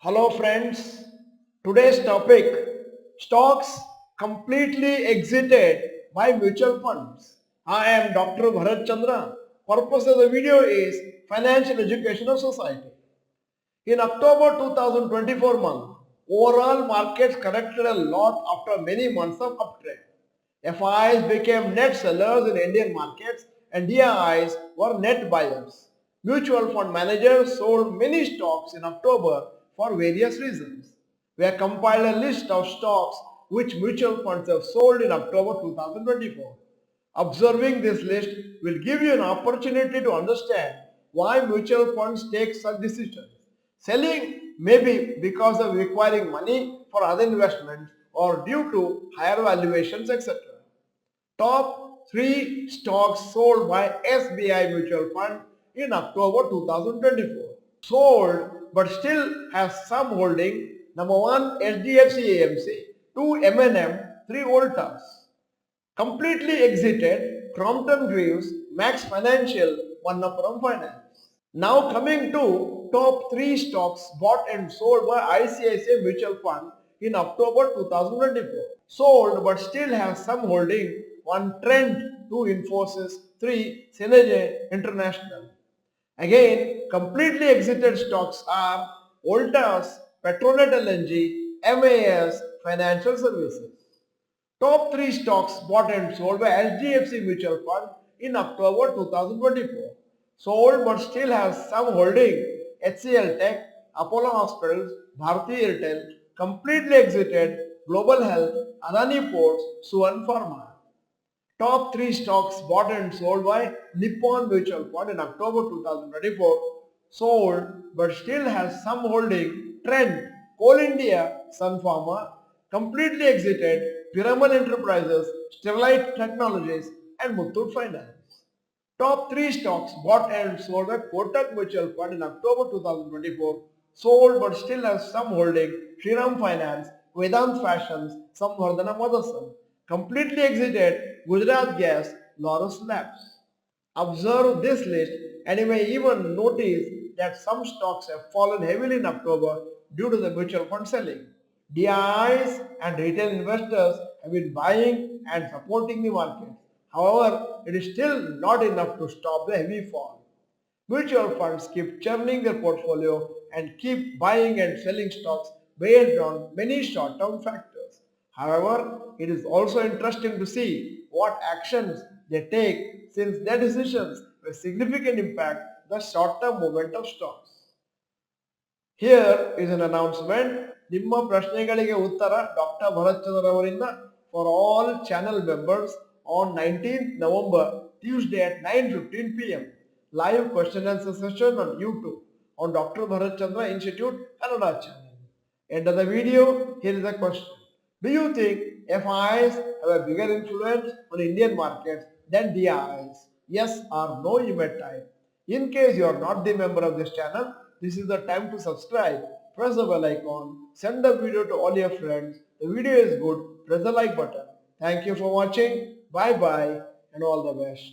Hello friends, today's topic stocks completely exited by mutual funds. I am Dr. Bharat Chandra. Purpose of the video is financial education of society. In October 2024 month, overall markets corrected a lot after many months of uptrend. FIs became net sellers in Indian markets and DIIs were net buyers. Mutual fund managers sold many stocks in October for various reasons. We have compiled a list of stocks which mutual funds have sold in October 2024. Observing this list will give you an opportunity to understand why mutual funds take such decisions. Selling may be because of requiring money for other investments or due to higher valuations, etc. Top 3 stocks sold by SBI Mutual Fund in October 2024. Sold but still has some holding. Number 1 HDFC AMC, 2 M&M, 3 Voltas. Completely exited Crompton Greaves, Max Financial, Manappuram Finance. Now coming to top 3 stocks bought and sold by ICICI Mutual Fund in October 2024. Sold but still has some holding. 1 Trend, 2 Infosys, 3 Synergy International. Again, completely exited stocks are Voltas, Petronet LNG, MAS, Financial Services. Top 3 stocks bought and sold by HDFC Mutual Fund in October 2024. Sold but still has some holding. HCL Tech, Apollo Hospitals, Bharti Airtel, completely exited Global Health, Adani Ports, Suvan Pharma. Top 3 stocks bought and sold by Nippon Mutual Fund in October 2024. Sold but still has some holding. Trend, Coal India, Sun Pharma, completely exited Piramal Enterprises, Sterlite Technologies and Muthoot Finance. Top 3 stocks bought and sold by Kotak Mutual Fund in October 2024. Sold but still has some holding. Shriram Finance, Vedant Fashions, Samvardhana Motherson. Completely exited Gujarat Gas, Laurus Labs. Observe this list and you may even notice that some stocks have fallen heavily in October due to the mutual fund selling. DIIs and retail investors have been buying and supporting the market. However, it is still not enough to stop the heavy fall. Mutual funds keep churning their portfolio and keep buying and selling stocks based on many short-term factors. However, it is also interesting to see what actions they take since their decisions will significantly impact the short-term movement of stocks. Here is an announcement. ನಿಮ್ಮ ಪ್ರಶ್ನೆಗಳಿಗೆ ಉತ್ತರ doctor Bharat ಚಂದ್ರ ಅವರಿಂದ for all channel members on 19th November Tuesday at 9:15 p.m. Live question and answer session on YouTube on Dr. Bharat Chandra Institute Kannada channel. End of the video, here is a question. Do you think FIs have a bigger influence on Indian markets than DIs? Yes or no, you may type. In case you are not the member of this channel, this is the time to subscribe. Press the bell icon, send the video to all your friends. The video is good, press the like button. Thank you for watching. Bye bye and all the best.